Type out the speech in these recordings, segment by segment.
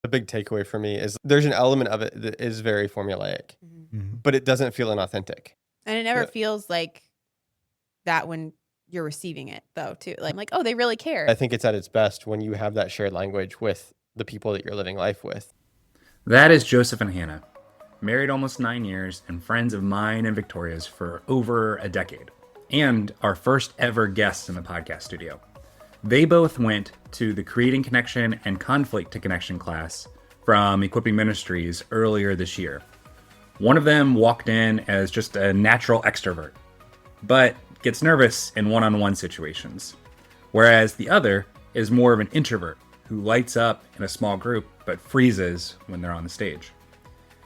The big takeaway for me is there's an element of it that is very formulaic, but it doesn't feel inauthentic. And it never feels like that when you're receiving it, though, too. Like, oh, they really care. I think it's at its best when you have that shared language with the people that you're living life with. That is Joseph and Hannah, married almost 9 years and friends of mine and Victoria's for over a decade, and our first ever guests in the podcast studio. They both went to the Creating Connection and Conflict to Connection class from Equipping Ministries earlier this year. One of them walked in as just a natural extrovert, but gets nervous in one-on-one situations, whereas the other is more of an introvert who lights up in a small group but freezes when they're on the stage.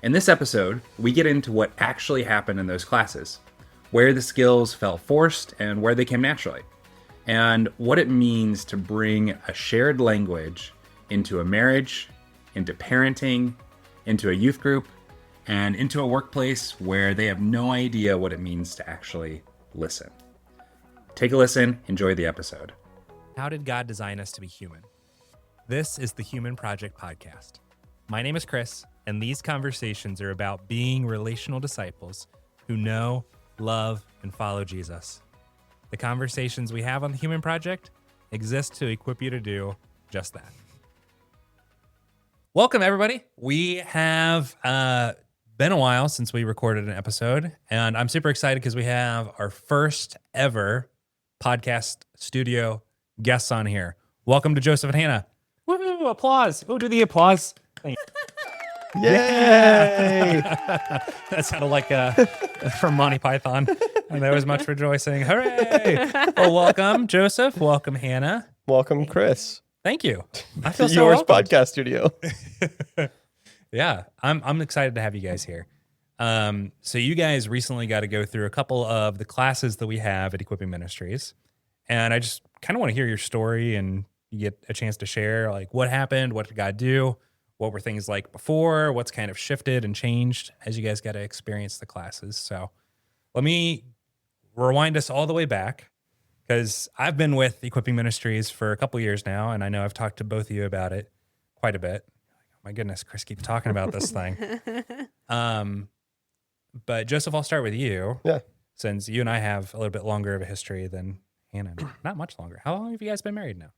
In this episode, we get into what actually happened in those classes, where the skills felt forced and where they came naturally, and what it means to bring a shared language into a marriage, into parenting, into a youth group, and into a workplace where they have no idea what it means to actually listen. Take a listen, enjoy the episode. How did God design us to be human? This is the Human Project Podcast. My name is Chris, and these conversations are about being relational disciples who know, love, and follow Jesus. The conversations we have on the Human Project exist to equip you to do just that. Welcome, everybody. We have been a while since we recorded an episode, and I'm super excited because we have our first ever podcast studio guests on here. Welcome to Joseph and Hannah. Woo, applause. We'll do the applause. Yay! That sounded like from Monty Python. And there was much rejoicing. Hooray! Well, welcome, Joseph. Welcome, Hannah. Welcome, Chris. Thank you. I feel To so yours welcome. podcast studio. Yeah, I'm excited to have you guys here. So you guys recently got to go through a couple of the classes that we have at Equipping Ministries. And I just kind of want to hear your story and you get a chance to share like what happened, what did God do, what were things like before, what's kind of shifted and changed as you guys got to experience the classes. So let me rewind us all the way back because I've been with Equipping Ministries for a couple years now, and I know I've talked to both of you about it quite a bit. Oh my goodness, Chris keeps talking about this thing. But Joseph, I'll start with you. Yeah. Since you and I have a little bit longer of a history than Hannah. Not much longer. How long have you guys been married now?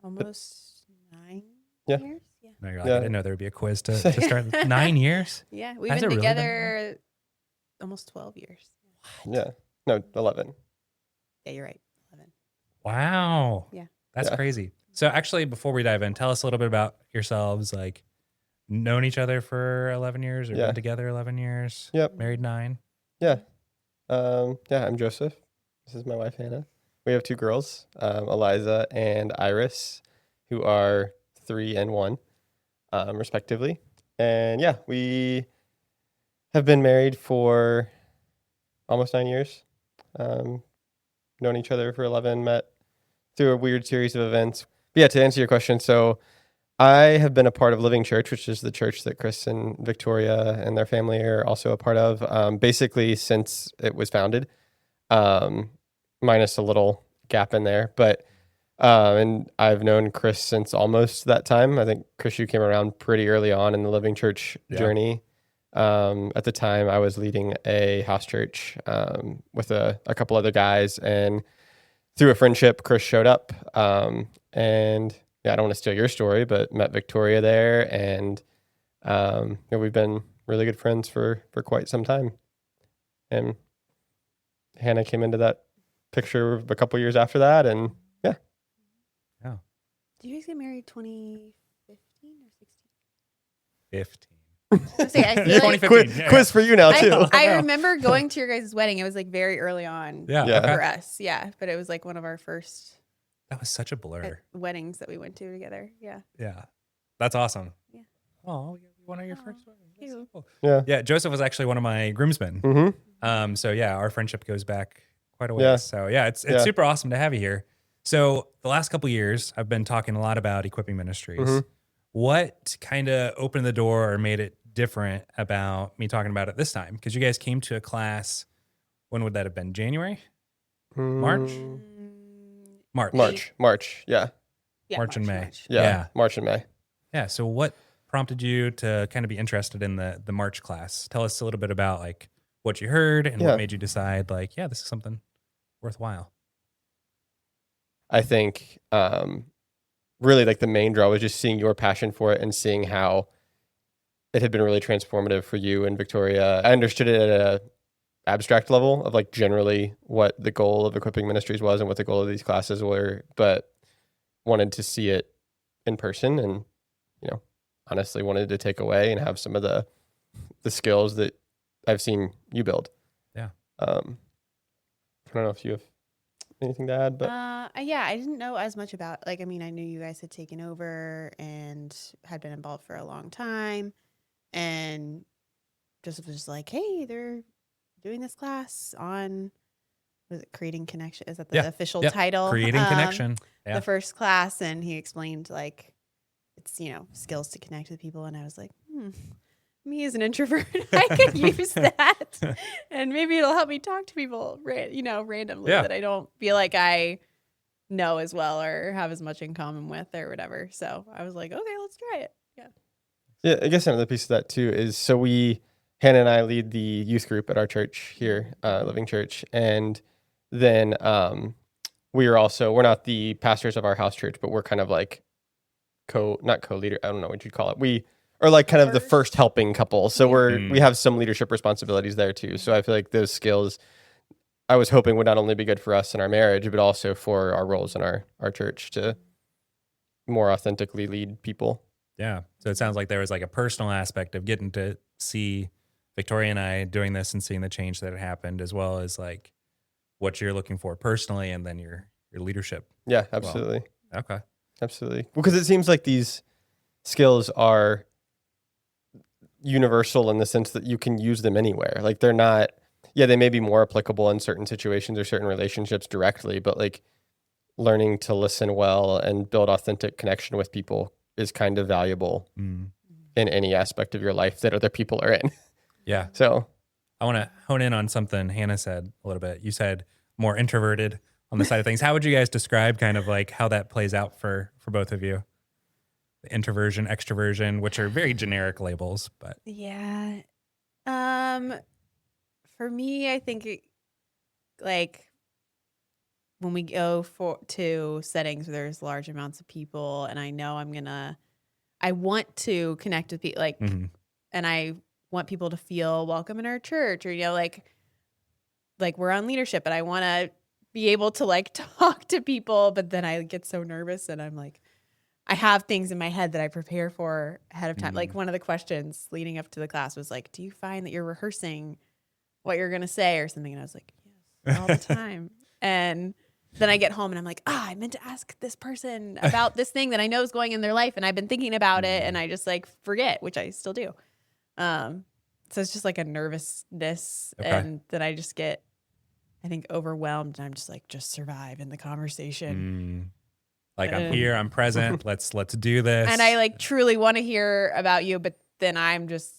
Almost 9 Yeah. years. Yeah. No, you're like, Yeah. I didn't know there would be a quiz to start. 9 years? Yeah. We've Has been it really been together almost 12 years. Yeah. No, 11. Yeah, you're right. 11. Wow. Yeah. That's Yeah. crazy. So actually, before we dive in, tell us a little bit about yourselves, like known each other for 11 years or Yeah. been together 11 years? Yep. Married 9? Yeah. I'm Joseph. This is my wife, Hannah. We have 2 girls, Eliza and Iris, who are 3 and 1, respectively. And yeah, we have been married for almost 9 years. Known each other for 11, met through a weird series of events. But yeah, to answer your question, so I have been a part of Living Church, which is the church that Chris and Victoria and their family are also a part of, basically since it was founded, minus a little gap in there. But and I've known Chris since almost that time. I think, Chris, you came around pretty early on in the Living Church journey. At the time, I was leading a house church with a couple other guys, and through a friendship, Chris showed up. And yeah, I don't want to steal your story, but met Victoria there, and we've been really good friends for quite some time. And Hannah came into that picture a couple years after that, and yeah. Yeah. Did you guys get married 2015 or 15. 16? I feel like 2015. Quiz for you now too. I remember going to your guys' wedding. It was like very early on Yeah. Yeah. Okay. for us. Yeah. But it was like one of our first That was such a blur. weddings that we went to together. Yeah. Yeah. That's awesome. Yeah. Oh, one of your first weddings. That's cute. so cool. Yeah. Yeah. Joseph was actually one of my groomsmen. Mm-hmm. So yeah, our friendship goes back quite a ways. Yeah. So yeah, it's Yeah. super awesome to have you here. So the last couple of years, I've been talking a lot about Equipping Ministries. Mhm. What kind of opened the door or made it different about me talking about it this time? Because you guys came to a class. When would that have been? January? March? March. March. Yeah. Yeah, March and May. March. Yeah. March and May. Yeah. So what prompted you to kind of be interested in the March class? Tell us a little bit about like what you heard and Yeah. what made you decide like, yeah, this is something worthwhile. I think really like the main draw was just seeing your passion for it and seeing how it had been really transformative for you in Victoria. I understood it at a abstract level of like generally what the goal of Equipping Ministries was and what the goal of these classes were, but wanted to see it in person and, you know, honestly wanted to take away and have some of the skills that I've seen you build. Yeah. I don't know if you have anything to add, but yeah, I didn't know as much about, like, I mean, I knew you guys had taken over and had been involved for a long time, and Joseph was just like, hey, they're doing this class on, was it Creating Connection? Is that the official title? Creating Connection. Yeah. The first class, and he explained like it's, you know, skills to connect with people, and I was like, me as an introvert, I could use that, and maybe it'll help me talk to people, you know, randomly that I don't feel like I know as well or have as much in common with or whatever. So I was like, okay, let's try it. yeah, I guess another piece of that too is so Hannah and I lead the youth group at our church here, Living Church, and then we're not the pastors of our house church, but we're kind of like not co-leader. I don't know what you'd call it. We are like kind of the first helping couple. So we have some leadership responsibilities there too. So I feel like those skills I was hoping would not only be good for us in our marriage, but also for our roles in our church to more authentically lead people. Yeah. So it sounds like there was like a personal aspect of getting to see Victoria and I doing this and seeing the change that had happened, as well as like what you're looking for personally and then your leadership. Yeah, absolutely. Well, okay. Absolutely. Because it seems like these skills are universal in the sense that you can use them anywhere. Like they're not, they may be more applicable in certain situations or certain relationships directly, but like learning to listen well and build authentic connection with people is kind of valuable in any aspect of your life that other people are in. Yeah. So I want to hone in on something Hannah said a little bit. You said more introverted on the side of things. How would you guys describe kind of like how that plays out for both of you? The introversion, extroversion, which are very generic labels, but yeah. For me, I think like when we go to settings where there's large amounts of people, and I know I want to connect with people, like, and I want people to feel welcome in our church, or, you know, like we're on leadership, and I want to be able to like talk to people, but then I get so nervous, and I'm like, I have things in my head that I prepare for ahead of time. Like one of the questions leading up to the class was like, do you find that you're rehearsing what you're going to say or something? And I was like, yes, all the time. And then I get home and I'm like, I meant to ask this person about this thing that I know is going in their life, and I've been thinking about it, and I just like forget, which I still do. So it's just like a nervousness, and then I just get, I think, overwhelmed, and I'm just like, just survive in the conversation. Like I'm here, I'm present. Let's do this. And I like truly want to hear about you, but then I'm just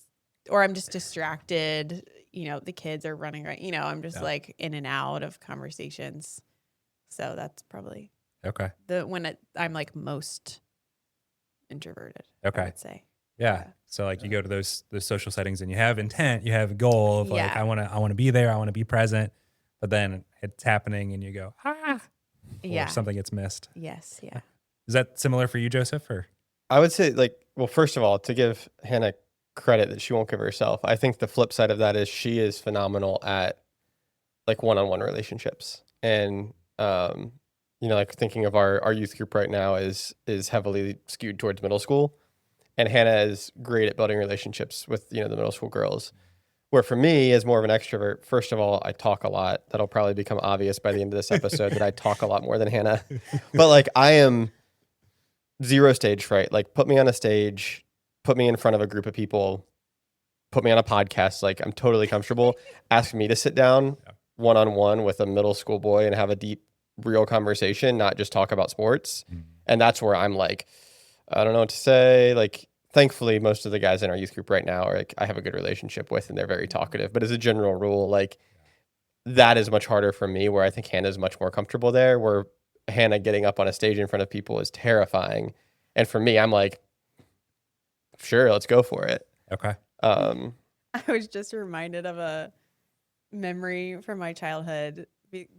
distracted. You know, the kids are running right. You know, I'm just like in and out of conversations. So that's probably I'm like most introverted. Okay. I would say. Yeah. So like you go to those social settings and you have intent, you have a goal of like, I want to be there, I want to be present, but then it's happening and you go, or something gets missed. Yes. Yeah. Is that similar for you, Joseph? Or I would say, like, well, first of all, to give Hannah credit that she won't give herself, I think the flip side of that is she is phenomenal at like one-on-one relationships. And, you know, like thinking of our youth group right now is heavily skewed towards middle school. And Hannah is great at building relationships with, you know, the middle school girls. Where for me, as more of an extrovert, first of all, I talk a lot. That'll probably become obvious by the end of this episode that I talk a lot more than Hannah. But like I am zero stage fright. Like put me on a stage, put me in front of a group of people, put me on a podcast. Like I'm totally comfortable. Ask me to sit down one-on-one with a middle school boy and have a deep, real conversation, not just talk about sports. And that's where I'm like, I don't know what to say. Like, thankfully, most of the guys in our youth group right now are like, I have a good relationship with, and they're very talkative. But as a general rule, like that is much harder for me, where I think Hannah is much more comfortable there, where Hannah getting up on a stage in front of people is terrifying. And for me, I'm like, sure, let's go for it. Okay. Um, I was just reminded of a memory from my childhood.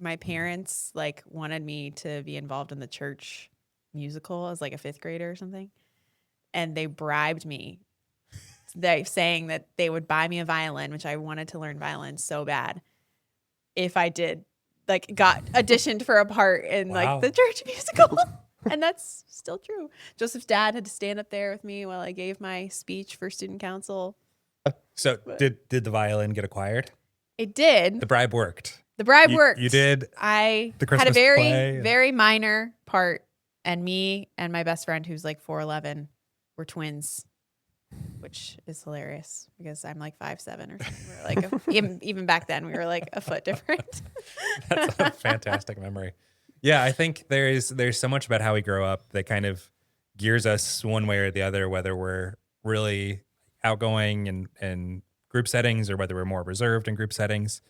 My parents like wanted me to be involved in the church musical as like a 5th grader or something. And they bribed me. Saying that they would buy me a violin, which I wanted to learn violin so bad. If I did, like, got auditioned for a part in Wow. like the church musical. And that's still true. Joseph's dad had to stand up there with me while I gave my speech for student council. So did the violin get acquired? It did. The bribe worked. The bribe You- worked. you did I the had a Christmas very, play. very minor part, and me and my best friend, who's like 4'11", were twins, which is hilarious because I'm like 5'7" or something. We're like even back then we were like a foot different. That's a fantastic memory. Yeah, I think there's so much about how we grow up that kind of gears us one way or the other, whether we're really outgoing in group settings or whether we're more reserved in group settings.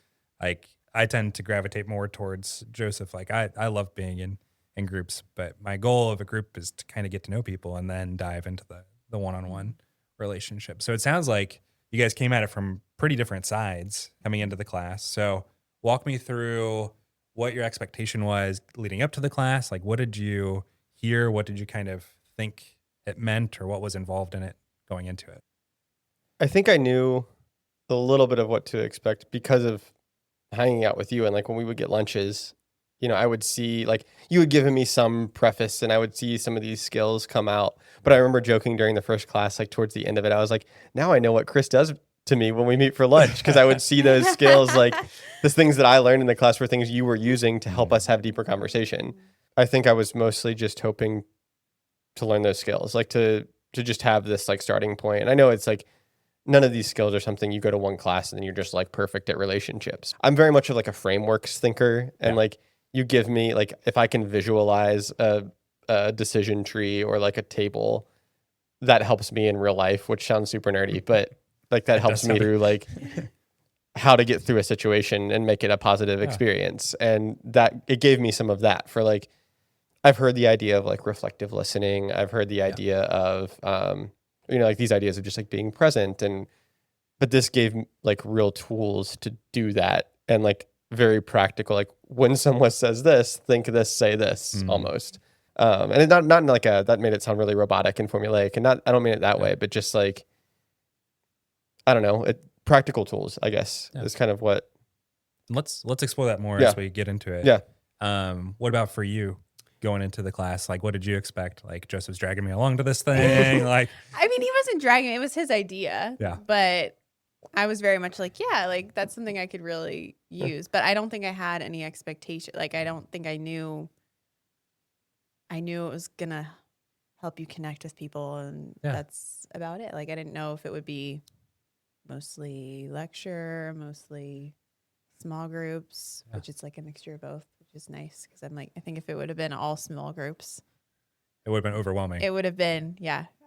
Like I tend to gravitate more towards Joseph. Like I love being in groups, but my goal of a group is to kind of get to know people and then dive into the one-on-one relationship. So it sounds like you guys came at it from pretty different sides coming into the class. So walk me through what your expectation was leading up to the class. Like, what did you hear? What did you kind of think it meant, or what was involved in it going into it? I think I knew a little bit of what to expect because of hanging out with you. And like when we would get lunches, you know, I would see like you had given me some preface and I would see some of these skills come out. But I remember joking during the first class, like towards the end of it, I was like, now I know what Chris does to me when we meet for lunch, because I would see those skills, like the things that I learned in the class were things you were using to help us have deeper conversation. I think I was mostly just hoping to learn those skills, like to just have this like starting point. And I know it's like none of these skills are something you go to one class and then you're just like perfect at relationships. I'm very much of like a frameworks thinker, and like you give me like if I can visualize a decision tree or like a table, that helps me in real life, which sounds super nerdy, but like that helps me through like how to get through a situation and make it a positive experience. And that it gave me some of that for like, I've heard the idea of like reflective listening. I've heard the idea of, you know, like these ideas of just like being present, but this gave like real tools to do that. And like very practical, like when someone says this, think this, say this almost. And it not like that made it sound really robotic and formulaic, and I don't mean it that way, but just like, I don't know, practical tools, I guess, is kind of what. Let's explore that more as we get into it. Yeah. What about for you going into the class? Like, what did you expect? Like, Joseph's dragging me along to this thing. Like, I mean, he wasn't dragging it was his idea. Yeah. But I was very much like, yeah, like that's something I could really use. But I don't think I had any expectation. Like, I don't think I knew it was gonna help you connect with people, and that's about it. Like, I didn't know if it would be mostly lecture, mostly small groups, which is like a mixture of both, which is nice because I'm like, I think if it would have been all small groups, it would have been overwhelming. it would have been,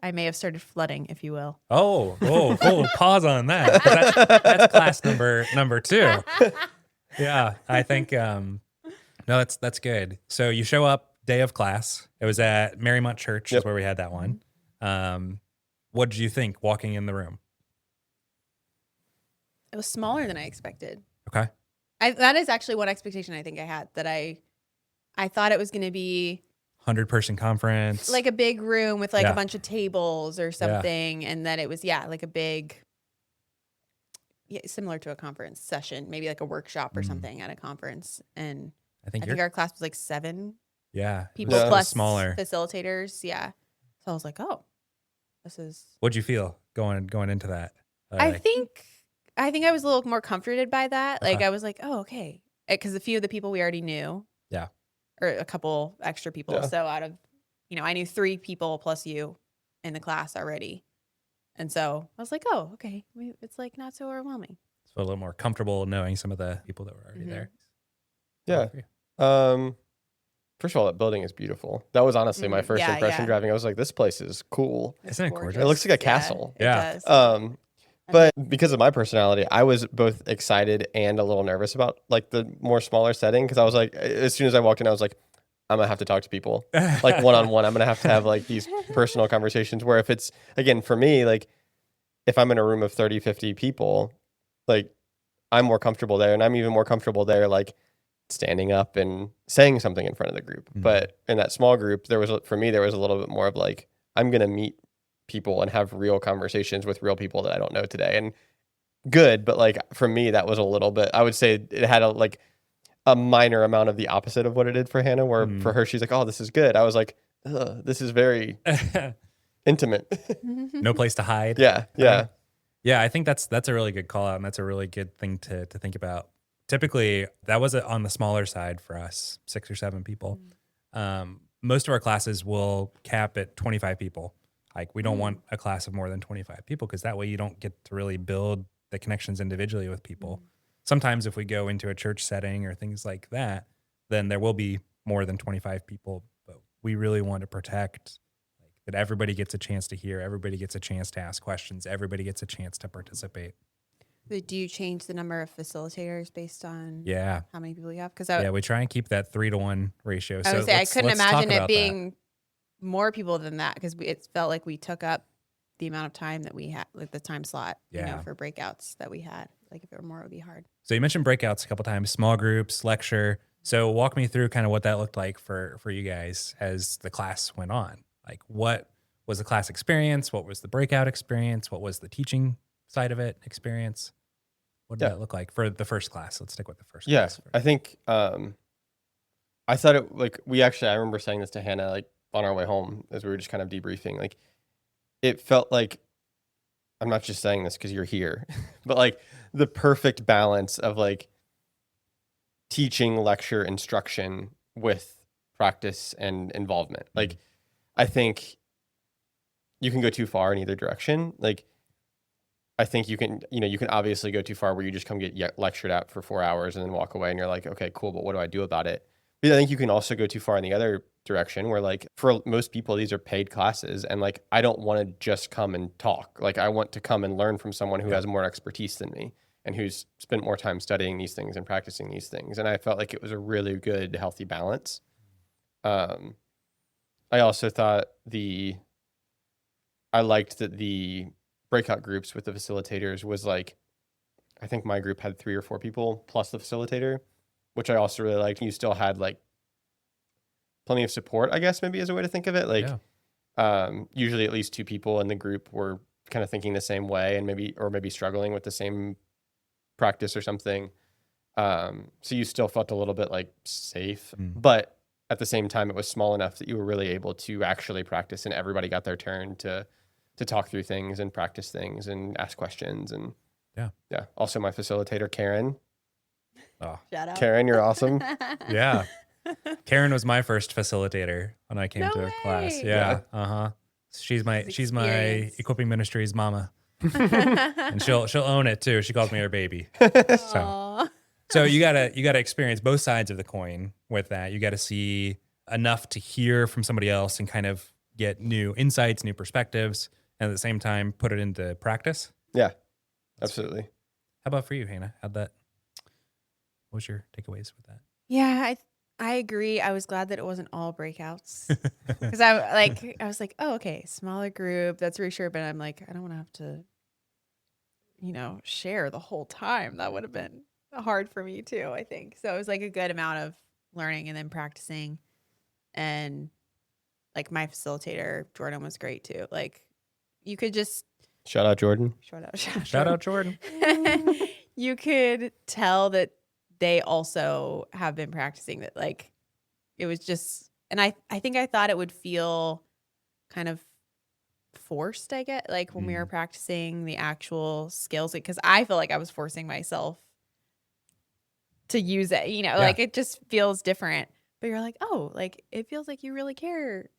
I may have started flooding, if you will. Oh, pause on that. That's class number 2. Yeah, I think, no, that's good. So you show up day of class. It was at Marymount Church is where we had that one. What did you think walking in the room? It was smaller than I expected. Okay. That is actually one expectation I think I had, that I thought it was going to be 100-person conference. like a big room with like a bunch of tables or something. And that it was, like a big, similar to a conference session, maybe like a workshop or something at a conference. And I think our class was like 7 people plus smaller facilitators. Yeah. So I was like, oh, this is. What'd you feel going into that? I think I was a little more comforted by that. Like I was like, oh, okay. Because a few of the people we already knew. Yeah. Or a couple extra people. Yeah. So out of, I knew 3 people plus you in the class already. And so I was like, oh, okay. It's like not so overwhelming. So a little more comfortable knowing some of the people that were already there. Yeah. First of all, that building is beautiful. That was honestly my first impression driving. I was like, this place is cool. Isn't it gorgeous? It looks like a castle. It does. But because of my personality, I was both excited and a little nervous about like the more smaller setting, because I was like, as soon as I walked in, I was like, I'm gonna have to talk to people like one-on-one. I'm gonna have like these personal conversations where if it's, again, for me, like if I'm in a room of 30, 50 people, like I'm more comfortable there, and I'm even more comfortable there, like standing up and saying something in front of the group. Mhm. But in that small group, for me, there was a little bit more of like, I'm going to meet people and have real conversations with real people that I don't know today. And good, but like for me, that was a little bit, I would say it had a minor amount of the opposite of what it did for Hannah, where for her, she's like, oh, this is good. I was like, ugh, this is very intimate. No place to hide. Yeah. Yeah. Yeah, I think that's a really good call out, and that's a really good thing to think about. Typically, that was on the smaller side for us, 6 or 7 people. Most of our classes will cap at 25 people. Like we don't want a class of more than 25 people because that way you don't get to really build the connections individually with people. Sometimes if we go into a church setting or things like that, then there will be more than 25 people, but we really want to protect like that everybody gets a chance to hear, everybody gets a chance to ask questions, everybody gets a chance to participate. Do you change the number of facilitators based on Yeah. how many people you have? Because Yeah, we try and keep that 3-to-1 ratio. I would say I couldn't let's talk imagine it about that. being more people than that because it felt like we took up the amount of time that we had, like the time slot, Yeah. for breakouts that we had. Like if it were more, it would be hard. So you mentioned breakouts a couple times, small groups, lecture. So walk me through kind of what that looked like for you guys as the class went on. Like what was the class experience? What was the breakout experience? What was the teaching side of it experience? What did that look like for the first class? Let's stick with the first class. Yeah. I think I thought it like I remember saying this to Hannah like on our way home as we were just kind of debriefing. Like it felt like, I'm not just saying this because you're here, but like the perfect balance of like teaching, lecture, instruction with practice and involvement. Like I think you can go too far in either direction. Like I think you can obviously go too far where you just come get lectured at for 4 hours and then walk away and you're like, okay, cool, but what do I do about it? But I think you can also go too far in the other direction where like for most people, these are paid classes and like, I don't want to just come and talk. Like I want to come and learn from someone who has more expertise than me and who's spent more time studying these things and practicing these things. And I felt like it was a really good, healthy balance. I also thought I liked that the breakout groups with the facilitators was like, I think my group had 3 or 4 people plus the facilitator, which I also really liked. You still had like plenty of support, I guess maybe is a way to think of it. Like usually at least 2 people in the group were kind of thinking the same way and maybe struggling with the same practice or something. So you still felt a little bit like safe, but at the same time, it was small enough that you were really able to actually practice and everybody got their turn to talk through things and practice things and ask questions. And yeah. Also my facilitator, Karen. Oh, Shout out. Karen, you're awesome. yeah. Karen was my first facilitator when I came No to a class. way. Yeah. Uh-huh. She's my Experience. equipping ministries mama. And she'll own it too. She calls me her baby. Aw. So you gotta experience both sides of the coin with that. You gotta see enough to hear from somebody else and kind of get new insights, new perspectives, and at the same time put it into practice. Yeah, absolutely. How about for you, Hannah? What was your takeaways with that? Yeah, I agree. I was glad that it wasn't all breakouts because I was like, oh, okay, smaller group. That's reassuring, but I'm like, I don't want to have to, share the whole time. That would have been hard for me too, I think. So it was like a good amount of learning and then practicing. And like my facilitator, Jordan, was great too. Like you could just Shout out Jordan. Shout out Jordan. You could tell that they also have been practicing that. Like it was just, and I think I thought it would feel kind of forced, I get, like when we were practicing the actual skills, because I feel like I was forcing myself to use it, like it just feels different. But you're like, oh, like it feels like you really care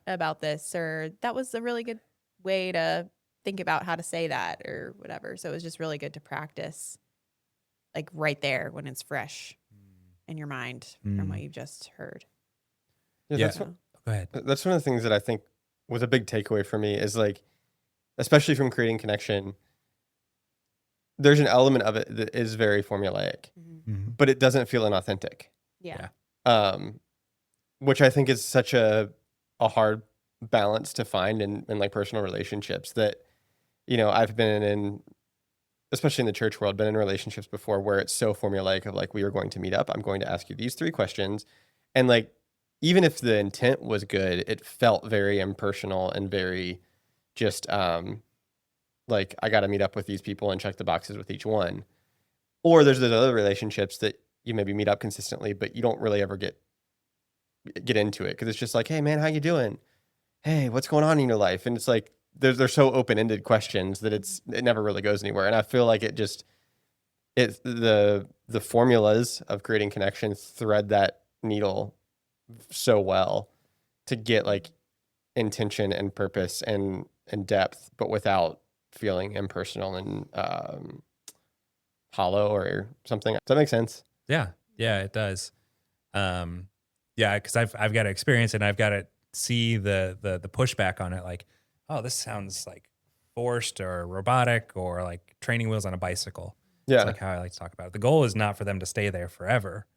about this, or that was a really good way to think about how to say that or whatever. So it was just really good to practice like right there when it's fresh in your mind from what you've just heard. Yeah. Go ahead. That's one of the things that I think was a big takeaway for me is like, especially from creating connection, there's an element of it that is very formulaic, but it doesn't feel inauthentic. Yeah. which I think is such a hard balance to find in like personal relationships that, I've been in, especially in the church world, been in relationships before where it's so formulaic of like, we are going to meet up. I'm going to ask you these 3 questions. And like, even if the intent was good, it felt very impersonal and very just like, I got to meet up with these people and check the boxes with each one. Or there's those other relationships that you maybe meet up consistently, but you don't really ever get into it because it's just like, hey man, how you doing? Hey, what's going on in your life? And it's like they're so open-ended questions that it never really goes anywhere. And I feel like the formulas of creating connections thread that needle so well to get like intention and purpose and depth, but without feeling impersonal and hollow or something. Does that make sense? Yeah, it does. Yeah, because I've got to experience it and I've got to see the pushback on it. Like, oh, this sounds like forced or robotic or like training wheels on a bicycle. Yeah. It's like how I like to talk about it. The goal is not for them to stay there forever,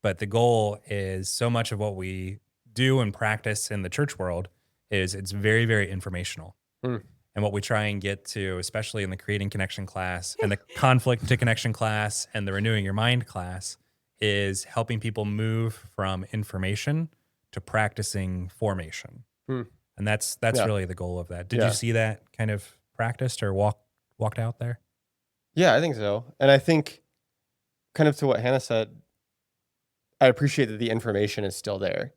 but the goal is so much of what we do and practice in the church world is it's very, very informational. And what we try and get to, especially in the creating connection class and the conflict to connection class and the renewing your mind class, is helping people move from information to practicing formation. And that's really the goal of that. Did you see that kind of practiced or walked out there? Yeah, I think so. And I think kind of to what Hannah said, I appreciate that the information is still there.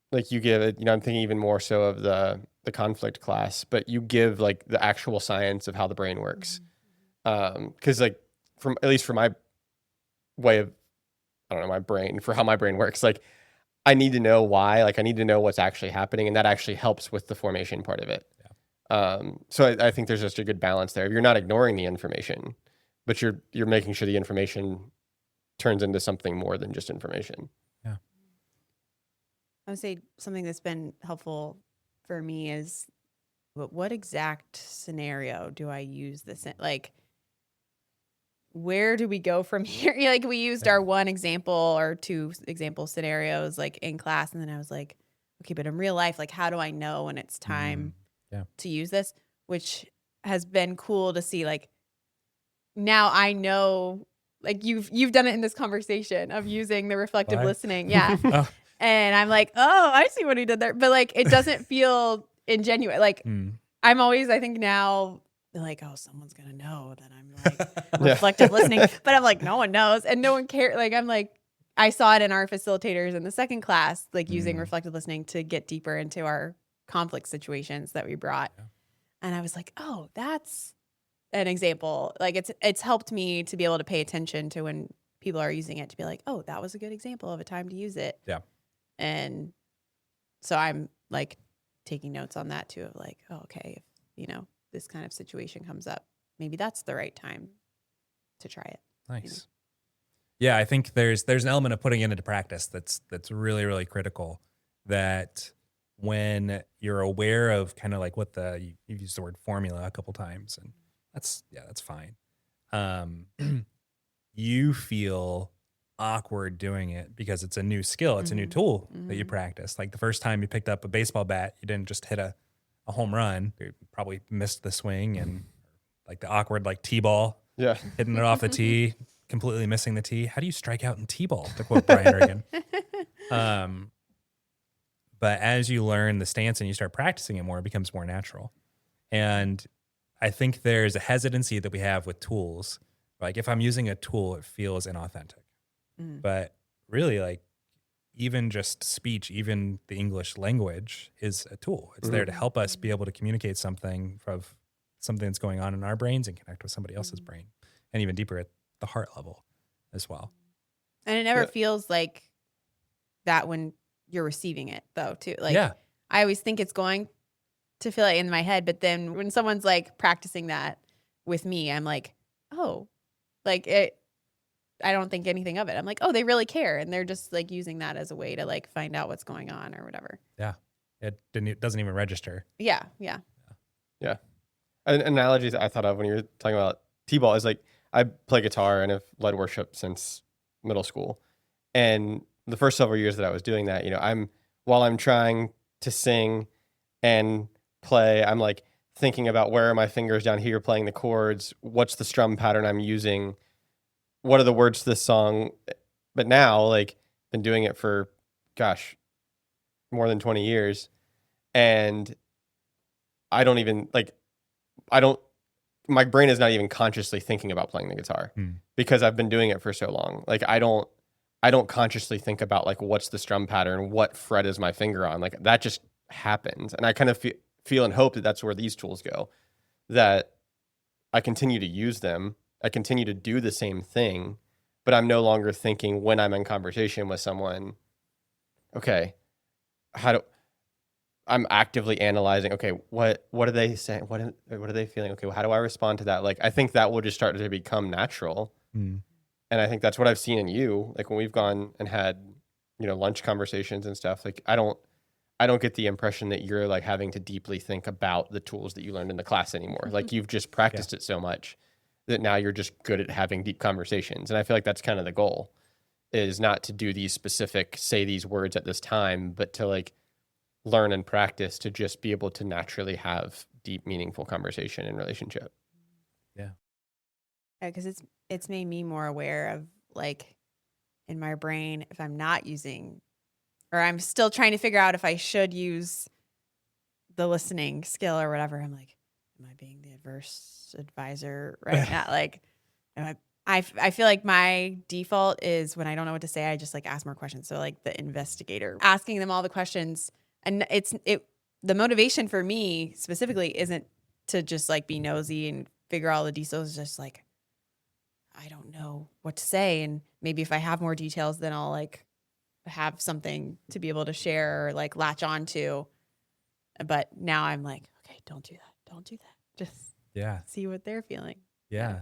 Like you give it, I'm thinking even more so of the conflict class, but you give like the actual science of how the brain works. Cause like at least for my way of, I don't know, my brain, for how my brain works, like I need to know why, like I need to know what's actually happening. And that actually helps with the formation part of it. So I think there's just a good balance there. You're not ignoring the information, but you're making sure the information turns into something more than just information. I would say something that's been helpful for me is what exact scenario do I use this in? Like, where do we go from here? Like we used our 1 example or 2 example scenarios like in class. And then I was like, okay, but in real life, like how do I know when it's time to use this? Which has been cool to see. Like now I know, like you've done it in this conversation of using the reflective listening. Yeah. And I'm like, oh, I see what he did there. But like, it doesn't feel ingenuine. Like I'm always, I think now like, oh, someone's going to know that I'm like reflective listening. But I'm like, no one knows and no one cares. Like, I'm like, I saw it in our facilitators in the second class, like using reflective listening to get deeper into our conflict situations that we brought. And I was like, oh, that's an example. Like it's helped me to be able to pay attention to when people are using it to be like, oh, that was a good example of a time to use it. Yeah. And so I'm like taking notes on that too of like, oh, okay, if this kind of situation comes up, maybe that's the right time to try it. Nice. Yeah, I think there's an element of putting it into practice that's really, really critical. That when you're aware of kind of like you've used the word formula a couple times, and that's fine. You feel awkward doing it because it's a new skill, it's a new tool that you practice. Like the first time you picked up a baseball bat, you didn't just hit a home run. You probably missed the swing and like the awkward like T-ball, hitting it off the tee, completely missing the tee. How do you strike out in T-ball, to quote Brian Regan? But as you learn the stance and you start practicing it more, it becomes more natural. And I think there's a hesitancy that we have with tools. Like if I'm using a tool, it feels inauthentic. But really, like even just speech, even the English language is a tool. It's there to help us be able to communicate something that's going on in our brains and connect with somebody else's brain, and even deeper at the heart level as well. And it never feels like that when you're receiving it though, too. Like I always think it's going to feel like in my head, but then when someone's like practicing that with me, I'm like, oh, like I don't think anything of it. I'm like, oh, they really care. And they're just like using that as a way to like find out what's going on or whatever. Yeah. It doesn't even register. Yeah. An analogy that I thought of when you were talking about T-ball is like, I play guitar and have led worship since middle school. And the first several years that I was doing that, while I'm trying to sing and play, I'm like thinking about where are my fingers down here playing the chords, what's the strum pattern I'm using, what are the words to this song. But now, like, been doing it for, gosh, more than 20 years. And I don't even my brain is not even consciously thinking about playing the guitar because I've been doing it for so long. Like, I don't consciously think about like, what's the strum pattern? What fret is my finger on? Like, that just happens. And I kind of feel and hope that that's where these tools go, that I continue to use them. I continue to do the same thing, but I'm no longer thinking when I'm in conversation with someone, okay, I'm actively analyzing, okay, what are they saying? What are they feeling? Okay, well, how do I respond to that? Like, I think that will just start to become natural. And I think that's what I've seen in you. Like, when we've gone and had, lunch conversations and stuff, like, I don't get the impression that you're like having to deeply think about the tools that you learned in the class anymore. Like, you've just practiced it so much that now you're just good at having deep conversations. And I feel like that's kind of the goal, is not to do these specific, say these words at this time, but to like learn and practice to just be able to naturally have deep, meaningful conversation and relationship. Yeah. Because it's made me more aware of, like, in my brain, if I'm not using, or I'm still trying to figure out if I should use the listening skill or whatever. I'm like, am I being the adverse advisor right now? Like, I feel like my default is when I don't know what to say, I just like ask more questions. So like the investigator, asking them all the questions, and the motivation for me specifically isn't to just like be nosy and figure all the details. It's just like, I don't know what to say, and maybe if I have more details, then I'll like have something to be able to share or like latch on to. But now I'm like, okay, don't do that. Don't do that. Just see what they're feeling. Yeah.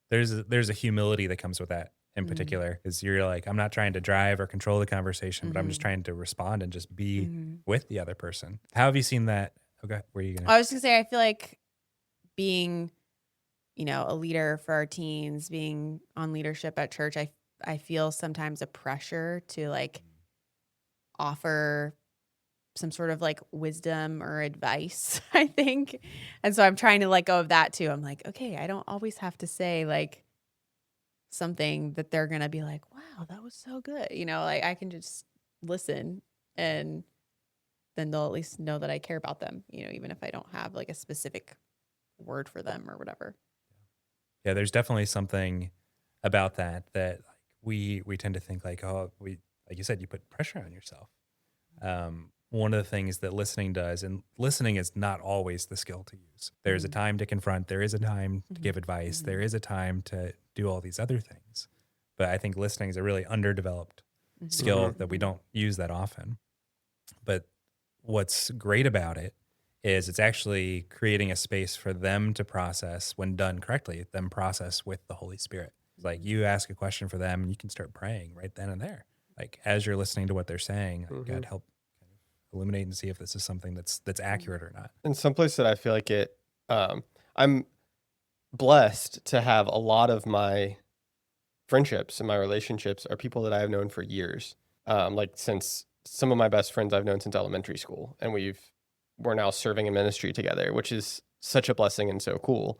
There's a humility that comes with that in particular, is you're like, I'm not trying to drive or control the conversation, but I'm just trying to respond and just be with the other person. How have you seen that? Okay, where are you going? I was gonna say, I feel like being, a leader for our teens, being on leadership at church, I feel sometimes a pressure to like offer some sort of like wisdom or advice, I think. And so I'm trying to let go of that too. I'm like, okay, I don't always have to say like something that they're going to be like, wow, that was so good. Like I can just listen, and then they'll at least know that I care about them, even if I don't have like a specific word for them or whatever. Yeah, there's definitely something about that like we tend to think like, oh, like you said, you put pressure on yourself. One of the things that listening does, and listening is not always the skill to use. There's a time to confront. There is a time to give advice. There is a time to do all these other things. But I think listening is a really underdeveloped skill that we don't use that often. But what's great about it is it's actually creating a space for them to process, when done correctly, them process with the Holy Spirit. Like, you ask a question for them and you can start praying right then and there. Like, as you're listening to what they're saying, God, help illuminate and see if this is something that's accurate or not. In some place that I feel like it, I'm blessed to have a lot of my friendships and my relationships are people that I have known for years. Like, since some of my best friends I've known since elementary school, and we're now serving in ministry together, which is such a blessing and so cool.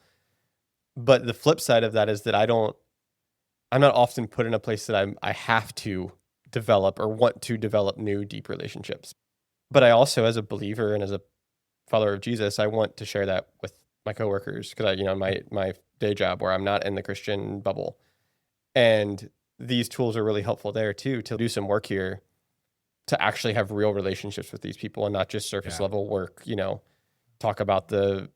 But the flip side of that is that I'm not often put in a place that I have to develop or want to develop new deep relationships. But I also, as a believer and as a follower of Jesus, I want to share that with my coworkers, because my day job where I'm not in the Christian bubble. And these tools are really helpful there too, to do some work here, to actually have real relationships with these people and not just surface level work, talk about the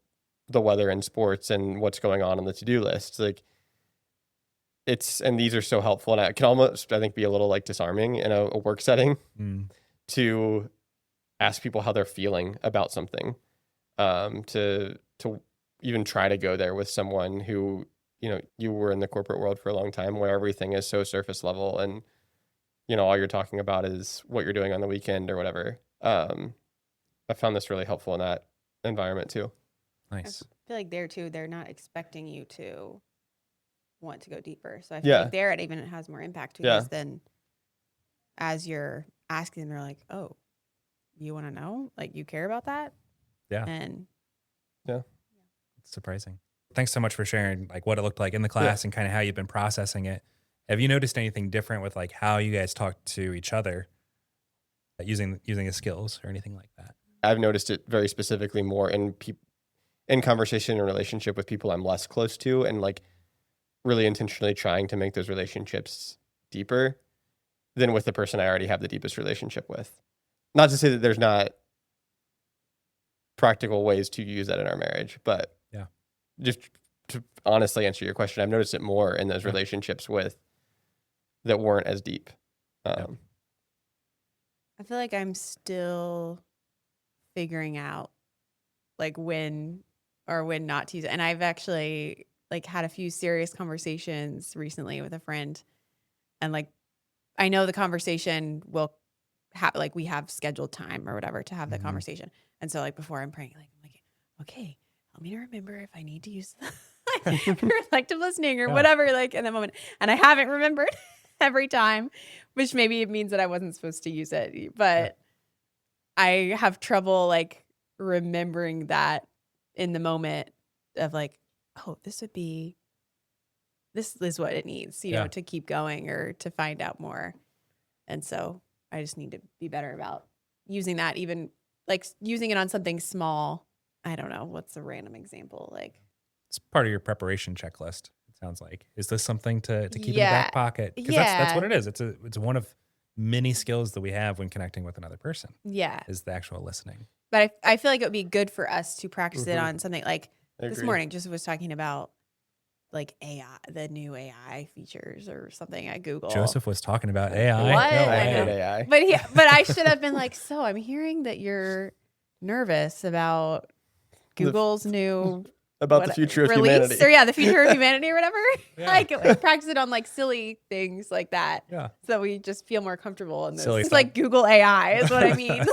weather and sports and what's going on the to-do list. Like, and these are so helpful, and it can almost, I think, be a little like disarming in a work setting to ask people how they're feeling about something, to even try to go there with someone who, you were in the corporate world for a long time, where everything is so surface level, and, all you're talking about is what you're doing on the weekend or whatever. I found this really helpful in that environment too. Nice. I feel like there too, they're not expecting you to want to go deeper. So I feel like there it even has more impact to us than as you're asking, they're like, oh, you want to know? Like, you care about that? Yeah. And It's surprising. Thanks so much for sharing like what it looked like in the class and kind of how you've been processing it. Have you noticed anything different with like how you guys talk to each other using the skills or anything like that? I've noticed it very specifically more in conversation and relationship with people I'm less close to, and like really intentionally trying to make those relationships deeper than with the person I already have the deepest relationship with. Not to say that there's not practical ways to use that in our marriage, but yeah, just to honestly answer your question, I've noticed it more in those relationships that weren't as deep. I feel like I'm still figuring out like when not to use it. And I've actually like had a few serious conversations recently with a friend, and like I know the conversation will have like we have scheduled time or whatever to have the conversation. And so like before I'm praying, like I'm like, okay, help me to remember if I need to use reflective listening or whatever, like in that moment. And I haven't remembered every time, which maybe it means that I wasn't supposed to use it, but I have trouble like remembering that in the moment of like, oh, this is what it needs, you know, to keep going or to find out more. And so I just need to be better about using that, even like using it on something small. I don't know. What's a random example? Like, it's part of your preparation checklist. It sounds like, is this something to keep in the back pocket? Because that's what it is. It's one of many skills that we have when connecting with another person. Yeah. Is the actual listening. But I feel like it would be good for us to practice it on something like this morning, just was talking about like AI, the new AI features or something at Google. Joseph was talking about AI. What? No I way. hate AI. But I should have been like, so I'm hearing that you're nervous about Google's new About the future of release, humanity. or the future of humanity or whatever. Like practice it on like silly things like that. Yeah. So we just feel more comfortable in this. Silly It's stuff. like Google AI is what I mean.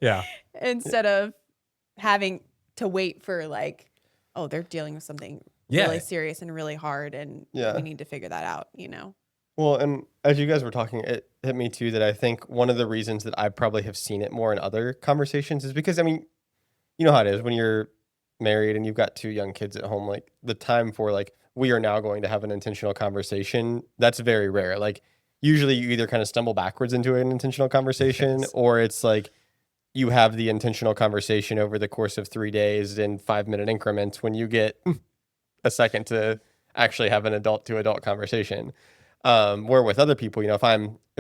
Yeah. Instead of having to wait for like, oh, they're dealing with something really serious and really hard, and we need to figure that out, you know? Well, and as you guys were talking, it hit me too that I think one of the reasons that I probably have seen it more in other conversations is because, I mean, you know how it is when you're married and you've got 2 young kids at home, like the time for like, we are now going to have an intentional conversation, that's very rare. Like usually you either kind of stumble backwards into an intentional conversation or it's like you have the intentional conversation over the course of 3 days in 5-minute increments when you get a second to actually have an adult to adult conversation. Where with other people, you know, if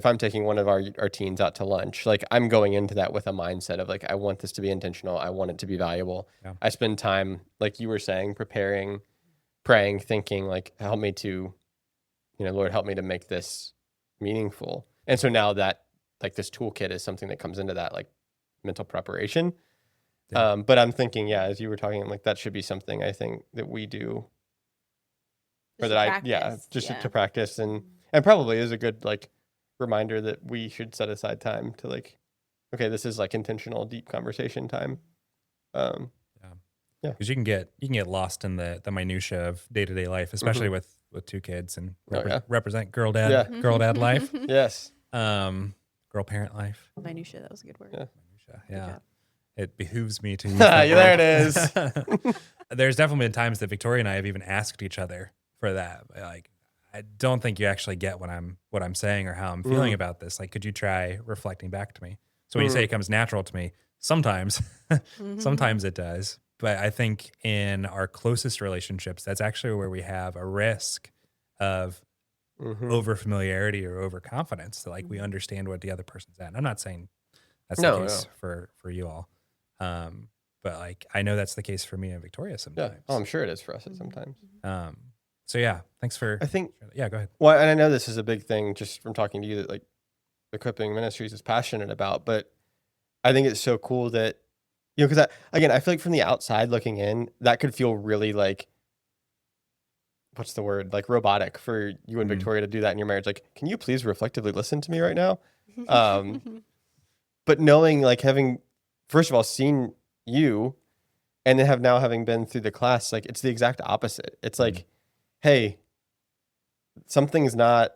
I'm taking one of our teens out to lunch, like I'm going into that with a mindset of like, I want this to be intentional. I want it to be valuable. Yeah. I spend time, like you were saying, preparing, praying, thinking like, help me to, you know, Lord, help me to make this meaningful. And so now that like this toolkit is something that comes into that like mental preparation. Yeah. But I'm thinking, as you were talking, like that should be something I think that we do, or that to practice, and probably is a good like reminder that we should set aside time to like, okay, this is like intentional, deep conversation time. Because you can get lost in the minutia of day-to-day life, especially with 2 kids and represent girl dad life. Yes. Girl parent life. Minutia, that was a good word. Minutia, yeah. It behooves me to use there it is. There's definitely been times that Victoria and I have even asked each other for that. Like, I don't think you actually get what I'm saying or how I'm feeling about this. Like, could you try reflecting back to me? So when you say it comes natural to me, sometimes it does. But I think in our closest relationships, that's actually where we have a risk of over familiarity or overconfidence. So like we understand what the other person's at. And I'm not saying that's the case for you all. But like, I know that's the case for me and Victoria sometimes. Yeah. Oh, I'm sure it is for us at sometimes. So yeah, thanks for. I think. Yeah, go ahead. Well, and I know this is a big thing just from talking to you that like Equipping Ministries is passionate about, but I think it's so cool that, you know, because I feel like from the outside looking in, that could feel really like, what's the word? Like robotic for you and Victoria to do that in your marriage. Like, can you please reflectively listen to me right now? But knowing, like having, first of all, seen you and then having been through the class, like it's the exact opposite. It's like, hey, something's not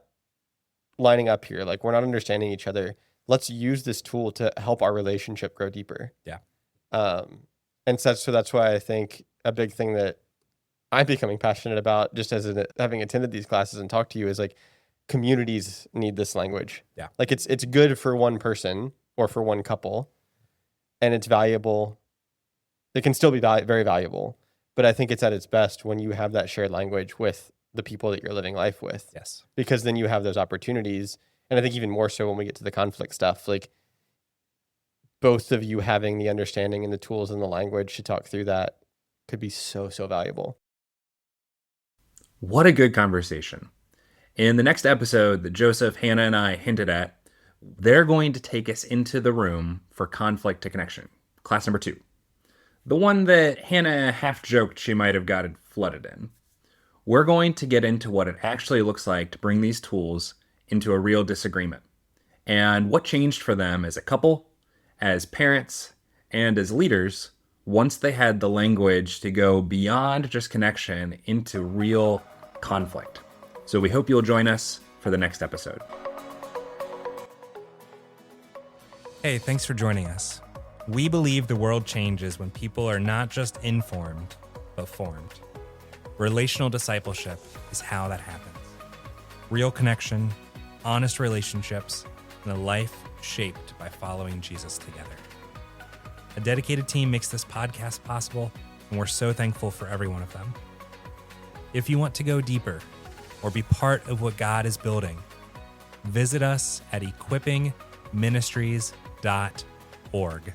lining up here. Like, we're not understanding each other. Let's use this tool to help our relationship grow deeper. Yeah. And so that's why I think a big thing that I'm becoming passionate about, just as having attended these classes and talked to you, is like, communities need this language. Yeah. Like, it's good for one person or for one couple, and it's valuable. It can still be very valuable, but I think it's at its best when you have that shared language with the people that you're living life with. Yes. Because then you have those opportunities. And I think even more so when we get to the conflict stuff, like, both of you having the understanding and the tools and the language to talk through that could be so, so valuable. What a good conversation. In the next episode that Joseph, Hannah, and I hinted at, they're going to take us into the room for conflict to connection, class number 2. The one that Hannah half joked she might have gotten flooded in. We're going to get into what it actually looks like to bring these tools into a real disagreement, and what changed for them as a couple, as parents, and as leaders once they had the language to go beyond just connection into real conflict. So we hope you'll join us for the next episode. Hey, thanks for joining us. We believe the world changes when people are not just informed, but formed. Relational discipleship is how that happens. Real connection, honest relationships, and a life shaped by following Jesus together. A dedicated team makes this podcast possible, and we're so thankful for every one of them. If you want to go deeper or be part of what God is building, visit us at equippingministries.org.